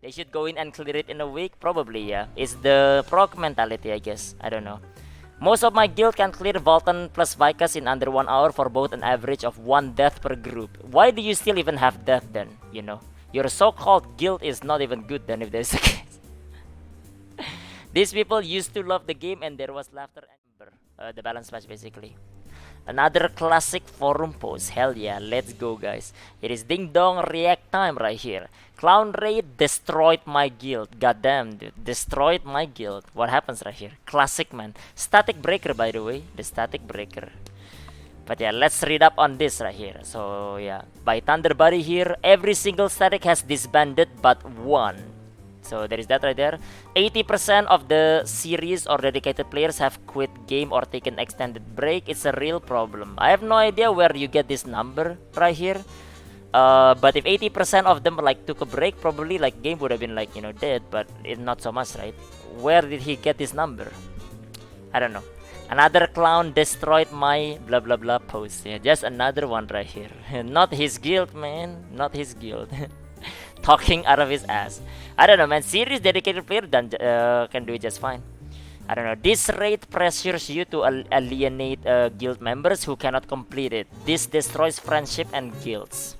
They should go in and clear it in a week? Probably, yeah. It's the proc mentality, I guess. I don't know. Most of my guild can clear Vulcan plus Vicus in under 1 hour for both an average of 1 death per group. Why do you still even have death then, you know? Your so-called guild is not even good then if there's a case. These people used to love the game and there was laughter and the balance match basically. Another classic forum post. Hell yeah, let's go guys. It is ding dong react time right here. Clown Raid destroyed my guild. Goddamn dude, destroyed my guild. What happens right here? Classic man. Static breaker by the way. The static breaker. But yeah, let's read up on this right here. So yeah, by Thunderbody here, every single static has disbanded but one. So there is that right there. 80% of the series or dedicated players have quit game or taken extended break. It's a real problem. I have no idea where you get this number right here. But if 80% of them like took a break, probably like game would have been like, you know, dead, but not so much, right? Where did he get this number? I don't know. Another clown destroyed my blah blah blah post. Yeah, just another one right here. Not his guild, man. Not his guild. Talking out of his ass. I don't know, man. Serious dedicated player can do it just fine. I don't know. This raid pressures you to alienate guild members who cannot complete it. This destroys friendship and guilds.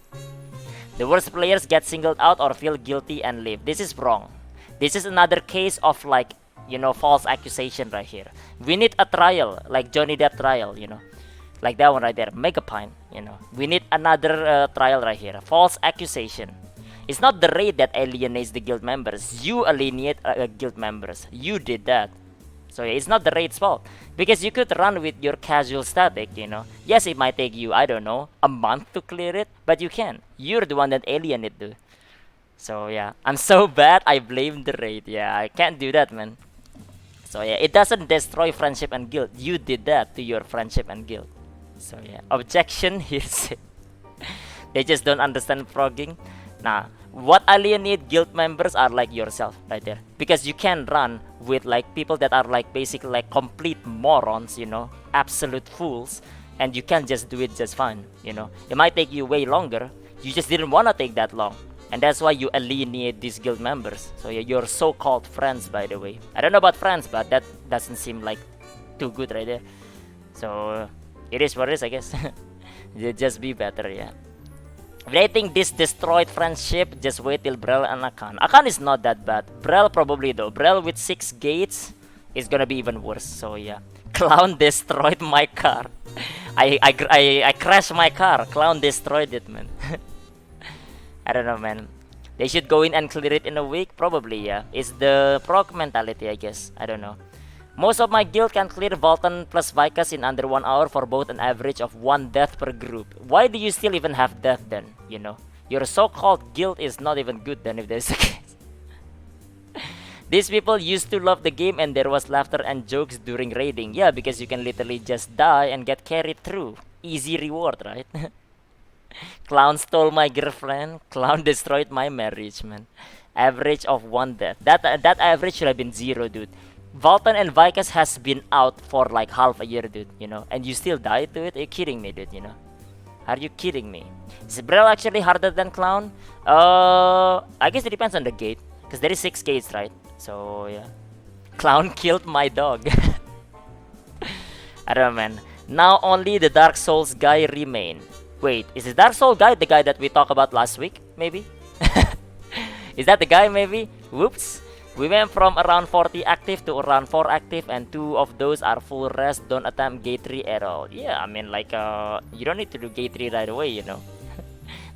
The worst players get singled out or feel guilty and leave. This is wrong. This is another case of like, you know, false accusation right here. We need a trial, like Johnny Depp trial, you know. Like that one right there. Megapine, you know. We need another trial right here. False accusation. It's not the raid that alienates the guild members. You alienate guild members. You did that. So yeah, it's not the raid's fault. Because you could run with your casual static, you know. Yes, it might take you, I don't know, a month to clear it. But you can. You're the one that alienated, dude. So yeah, I'm so bad, I blame the raid. Yeah, I can't do that, man. So yeah, it doesn't destroy friendship and guild. You did that to your friendship and guild. So yeah, objection here's they just don't understand frogging. Nah, what alienate guild members are like yourself right there, because you can run with like people that are like basically like complete morons, you know, absolute fools, and you can just do it just fine, you know. It might take you way longer, you just didn't want to take that long, and that's why you alienate these guild members. So yeah, your so-called friends, by the way, I don't know about friends, but that doesn't seem like too good right there. So it is what it is, I guess. Just be better, yeah. But I think this destroyed friendship. Just wait till Brel and Akan. Akan is not that bad. Brel probably though. Brel with 6 gates is gonna be even worse. So yeah. Clown destroyed my car. I crashed my car. Clown destroyed it, man. I don't know, man. They should go in and clear it in a week. Probably, yeah. It's the proc mentality, I guess. I don't know. Most of my guild can clear Vulcan plus Vicus in under 1 hour for both an average of 1 death per group. Why do you still even have death then, you know? Your so-called guild is not even good then if there's a case. These people used to love the game and there was laughter and jokes during raiding. Yeah, because you can literally just die and get carried through. Easy reward, right? Clown stole my girlfriend. Clown destroyed my marriage, man. Average of 1 death. That average should have been 0, dude. Vulcan and Vicus has been out for like half a year, dude, you know, and you still die to it? Are you kidding me, dude, you know? Are you kidding me? Is Brel actually harder than Clown? I guess it depends on the gate, because there is 6 gates, right? So, yeah. Clown killed my dog. I don't know, man. Now only the Dark Souls guy remain. Wait, is the Dark Souls guy the guy that we talked about last week, maybe? Is that the guy, maybe? Whoops. We went from around 40 active to around 4 active, and 2 of those are full rest. Don't attempt gate 3 at all. Yeah, I mean, like, you don't need to do gate 3 right away, you know.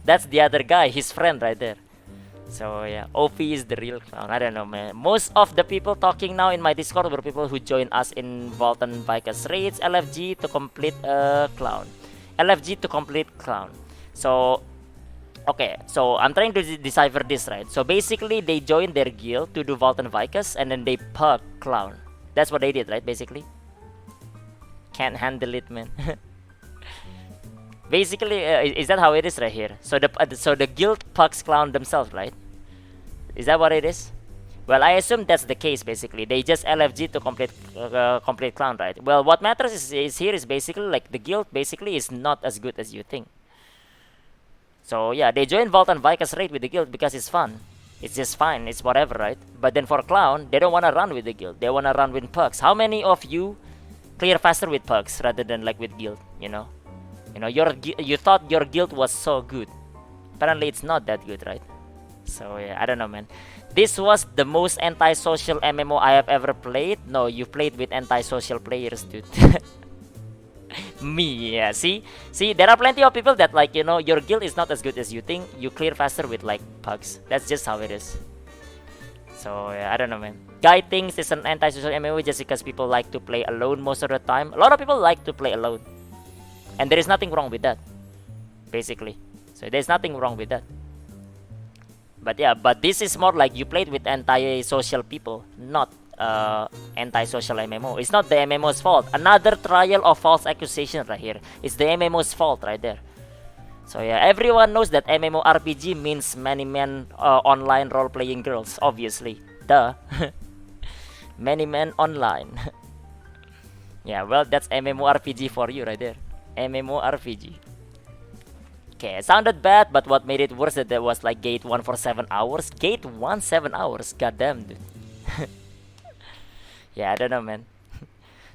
That's the other guy, his friend right there. So, yeah, OP is the real clown. I don't know, man. Most of the people talking now in my Discord were people who joined us in Vulcan Vicus raids, LFG to complete clown. LFG to complete clown. So, okay, so I'm trying to decipher this, right? So basically, they joined their guild to do Vault and Vicus, and then they pug Clown. That's what they did, right? Basically, can't handle it, man. Basically, is that how it is right here? So the guild pugs Clown themselves, right? Is that what it is? Well, I assume that's the case. Basically, they just LFG to complete Clown, right? Well, what matters is here is basically like the guild basically is not as good as you think. So yeah, they join Vault and Vicus raid with the guild because it's fun. It's just fine. It's whatever, right? But then for clown, they don't want to run with the guild. They want to run with pugs. How many of you clear faster with pugs rather than like with guild? You know, you thought your guild was so good. Apparently, it's not that good, right? So yeah, I don't know, man. This was the most antisocial MMO I have ever played. No, you played with antisocial players, dude. Me, yeah. See, there are plenty of people that like, your guild is not as good as you think. You clear faster with like pugs. That's just how it is. So yeah, I don't know, man. Guy thinks it's an anti-social MMO just because people like to play alone most of the time. A lot of people like to play alone, and there is nothing wrong with that, basically. So there's nothing wrong with that. But yeah, but this is more like you played with anti-social people, not anti-social MMO. It's not the MMO's fault. Another trial of false accusation right here. It's the MMO's fault right there. So yeah, everyone knows that MMORPG means many men online role-playing girls, obviously. Duh. Many men online. Yeah, well, that's MMORPG for you right there. MMORPG. Okay, it sounded bad, but what made it worse that there was like gate 1 for 7 hours. Gate 1, 7 hours. Goddamn, dude. Yeah, I don't know, man.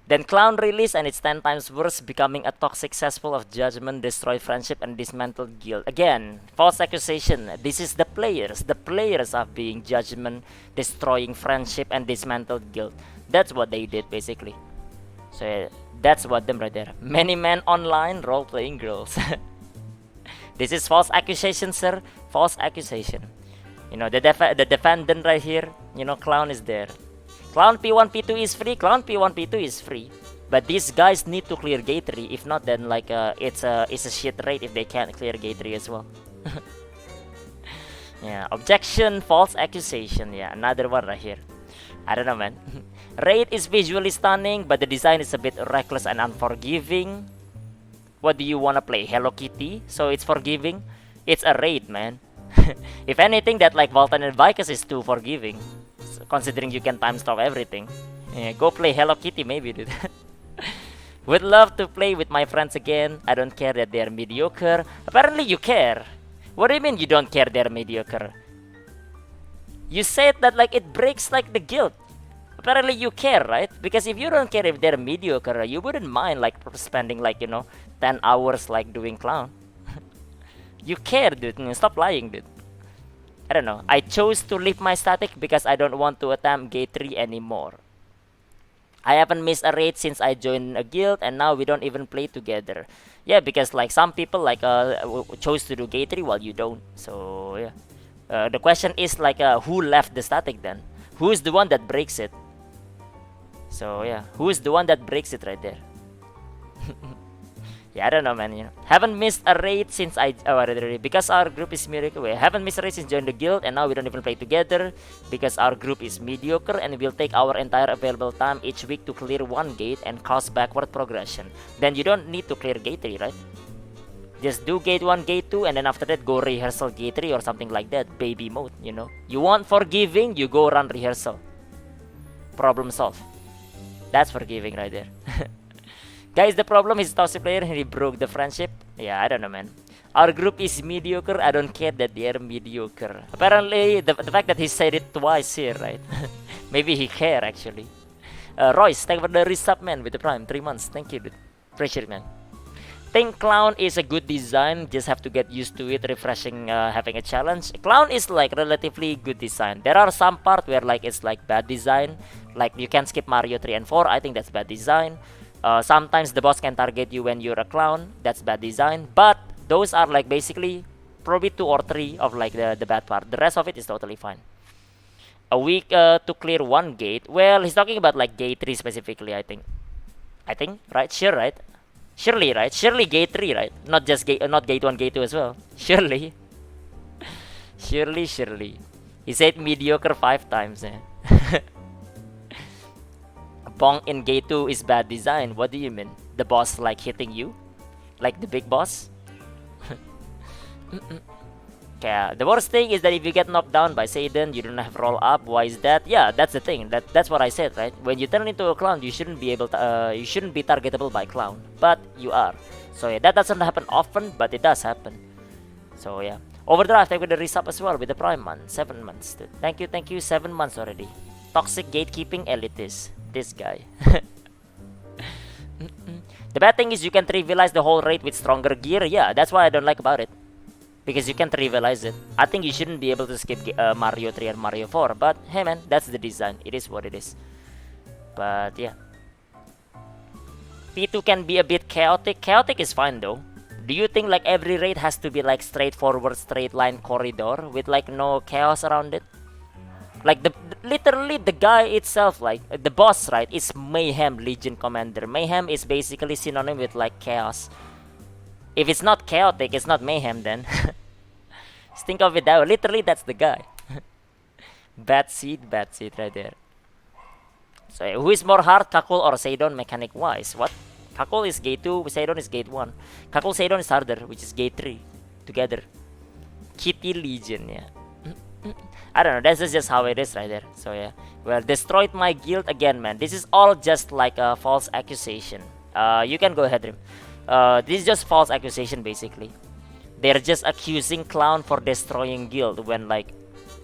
Then Clown released and it's 10 times worse, becoming a toxic cesspool of judgment, destroyed friendship, and dismantled guild. Again, false accusation. This is the players. The players are being judgment, destroying friendship, and dismantled guild. That's what they did, basically. So yeah, that's what them right there. Many men online role-playing girls. This is false accusation, sir. False accusation. The defendant right here. Clown is there. Clown P1, P2 is free. Clown P1, P2 is free. But these guys need to clear gate 3. If not, then like it's a shit rate if they can't clear gate 3 as well. Yeah, objection, false accusation. Yeah, another one right here. I don't know, man. Raid is visually stunning, but the design is a bit reckless and unforgiving. What do you wanna play? Hello Kitty? So it's forgiving? It's a raid, man. If anything, that like Voltan and Vicus is too forgiving. Considering you can time stop everything. Yeah, go play Hello Kitty maybe, dude. Would love to play with my friends again. I don't care that they're mediocre. Apparently you care. What do you mean you don't care they're mediocre? You said that like it breaks like the guild. Apparently you care, right? Because if you don't care if they're mediocre, you wouldn't mind like spending like 10 hours like doing clown. You care, dude. Stop lying, dude. I don't know. I chose to leave my static because I don't want to attempt gate 3 anymore. I haven't missed a raid since I joined a guild, and now we don't even play together. Yeah, because like some people like chose to do gate 3 while you don't. So yeah. The question is like who left the static then? Who's the one that breaks it? So yeah, who's the one that breaks it right there? Yeah, I don't know, man. Haven't missed a raid since because our group is mediocre. Haven't missed a raid since joined the guild, and now we don't even play together because our group is mediocre, and we'll take our entire available time each week to clear one gate and cause backward progression. Then you don't need to clear gate 3, right? Just do gate 1, gate 2, and then after that go rehearsal gate 3 or something like that. Baby mode, You want forgiving, you go run rehearsal. Problem solved. That's forgiving right there. Guys, the problem is toxic player and he broke the friendship. Yeah, I don't know, man. Our group is mediocre. I don't care that they are mediocre. Apparently, the fact that he said it twice here, right? Maybe he care actually. Royce, thank you for the resub, man, with the prime 3 months. Thank you, dude. Appreciate it, man. Think Clown is a good design. Just have to get used to it. Refreshing, having a challenge. Clown is like relatively good design. There are some part where like it's like bad design. Like you can skip Mario 3 and 4. I think that's bad design. Sometimes the boss can target you when you're a clown. That's bad design. But those are like basically probably 2 or 3 of like the bad part. The rest of it is totally fine. A week to clear one gate. Well, he's talking about like gate 3 specifically, I think. Right? Sure, right? Surely, right? Surely gate 3, right? Not just gate, not gate 1, gate 2 as well. Surely. Surely. He said mediocre 5 times. Bong in gate 2 is bad design. What do you mean? The boss like hitting you? Like the big boss? Okay, the worst thing is that if you get knocked down by Satan, you don't have roll up. Why is that? Yeah, that's the thing. That's what I said, right? When you turn into a clown, you shouldn't be able to. You shouldn't be targetable by clown, but you are. So yeah, that doesn't happen often, but it does happen. So yeah. Overdrive, thank you for the resub as well with the Prime month. 7 months, dude. Thank you, 7 months already. Toxic gatekeeping elitist. This guy. The bad thing is you can trivialize the whole raid with stronger gear. Yeah, that's what I don't like about it. Because you can trivialize it. I think you shouldn't be able to skip Mario 3 and Mario 4. But hey man, that's the design. It is what it is. But yeah. P2 can be a bit chaotic. Chaotic is fine though. Do you think like every raid has to be like straightforward, straight line corridor with like no chaos around it? Like literally the guy itself, like the boss, right, is Mayhem Legion Commander. Mayhem is basically synonym with like chaos. If it's not chaotic, it's not Mayhem then. Just think of it that way. Literally, that's the guy. Bad seed right there. So who is more hard, Kakul or Seidon mechanic wise? What? Kakul is gate 2, Seidon is gate 1. Kakul Seidon is harder, which is gate 3. Together. Kitty Legion, yeah. I don't know, that's just how it is right there. So yeah. Well, destroyed my guild again, man. This is all just like a false accusation. You can go ahead, Rim. This is just false accusation basically. They're just accusing Clown for destroying guild when like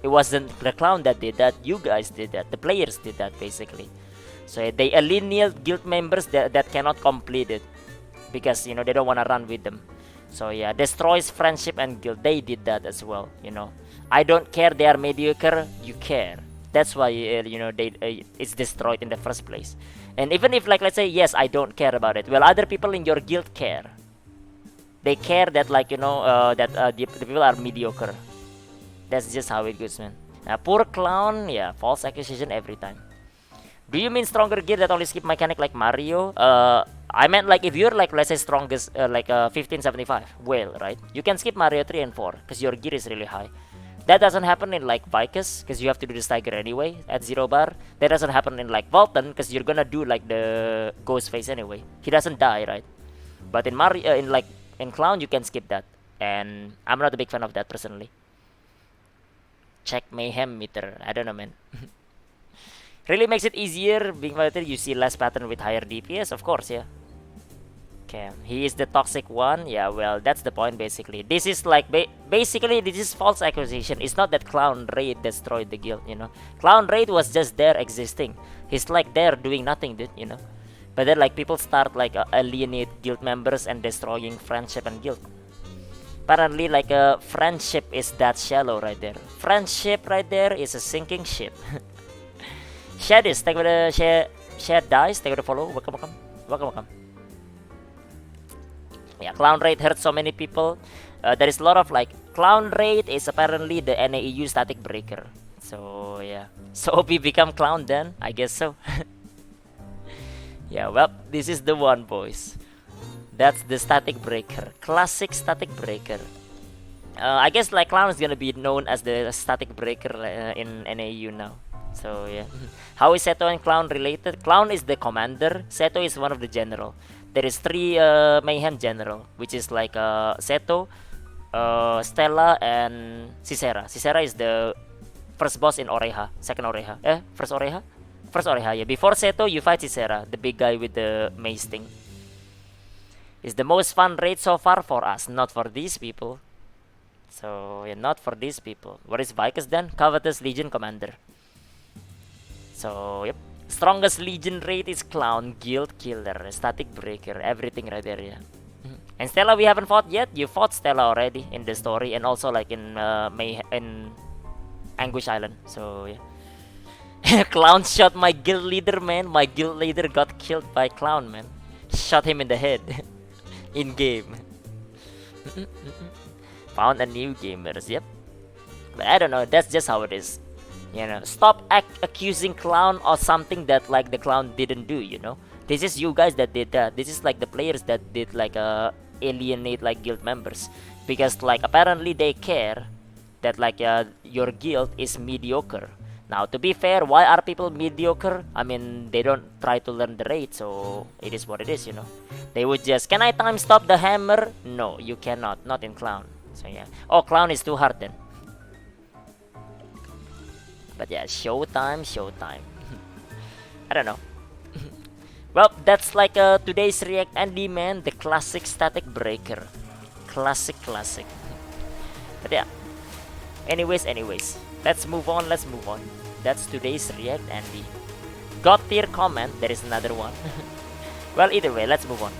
it wasn't the Clown that did that, you guys did that, the players did that basically. So they alienate guild members that cannot complete it because you know they don't want to run with them. So yeah, destroys friendship and guild. They did that as well, you know. I don't care they are mediocre, you care. That's why you know it's destroyed in the first place. And even if like let's say yes, I don't care about it. Well, other people in your guild care. They care that like you know the people are mediocre. That's just how it goes, man. Poor Clown, yeah, false accusation every time. Do you mean stronger gear that only skip mechanic like Mario? I meant like if you're like let's say strongest like 1575 whale, right? You can skip Mario 3 and 4 because your gear is really high. That doesn't happen in like Vicus because you have to do this tiger anyway at 0 bar. That doesn't happen in like Vulcan because you're gonna do like the ghost face anyway. He doesn't die, right? But in Mario, in Clown, you can skip that, and I'm not a big fan of that personally. Check Mayhem meter. I don't know, man. Really makes it easier being fighter. You see less pattern with higher DPS, of course, yeah. Okay, he is the toxic one. Yeah, well, that's the point basically. This is like basically this is false accusation. It's not that Clown Raid destroyed the guild, you know. Clown Raid was just there existing. He's like there doing nothing, dude, you know. But then like people start like alienate guild members and destroying friendship and guild. Apparently like a friendship is that shallow right there. Friendship right there is a sinking ship. Share this, thank you for the share dice, thank you for the follow. Welcome. Yeah, Clown Raid hurts so many people. There is a lot of like Clown Raid is apparently the NAEU static breaker. So yeah, so OP become Clown then, I guess so. Yeah, well, this is the one, boys. That's the static breaker, classic static breaker. I guess like Clown is gonna be known as the static breaker in NAU now. So yeah. How is Seto and Clown related? Clown is the commander. Seto is one of the general. There is 3 Mayhem general, which is like Seto, Stella, and Cicera. Cicera is the first boss in Oreha, second Oreha. First Oreha? First Oreha, yeah. Before Seto, you fight Cicera, the big guy with the mace thing. It's the most fun raid so far for us, not for these people. So, yeah, not for these people. What is Vicus then? Covetous Legion Commander. So, yep. Strongest Legion raid is Clown, Guild Killer, Static Breaker, everything right there, yeah. And Stella we haven't fought yet. You fought Stella already in the story and also like in Anguish Island. So, yeah. Clown shot my guild leader, man. My guild leader got killed by Clown, man. Shot him in the head. In game. Found a new gamers, yep. But I don't know, that's just how it is. You know, stop accusing Clown of something that like the Clown didn't do, you know. This is you guys that did that. This is like the players that did like alienate like guild members. Because like apparently they care that like your guild is mediocre. Now to be fair, why are people mediocre? I mean, they don't try to learn the raid, so it is what it is, you know. They would just, can I time stop the hammer? No, you cannot, not in Clown. So yeah. Oh, Clown is too hard then. But yeah, showtime. I don't know. Well, that's like today's React Andy, man. The classic static breaker. Classic. But yeah. Anyways, let's move on. That's today's react, Andy. God tier comment. There is another one. Well, either way, let's move on.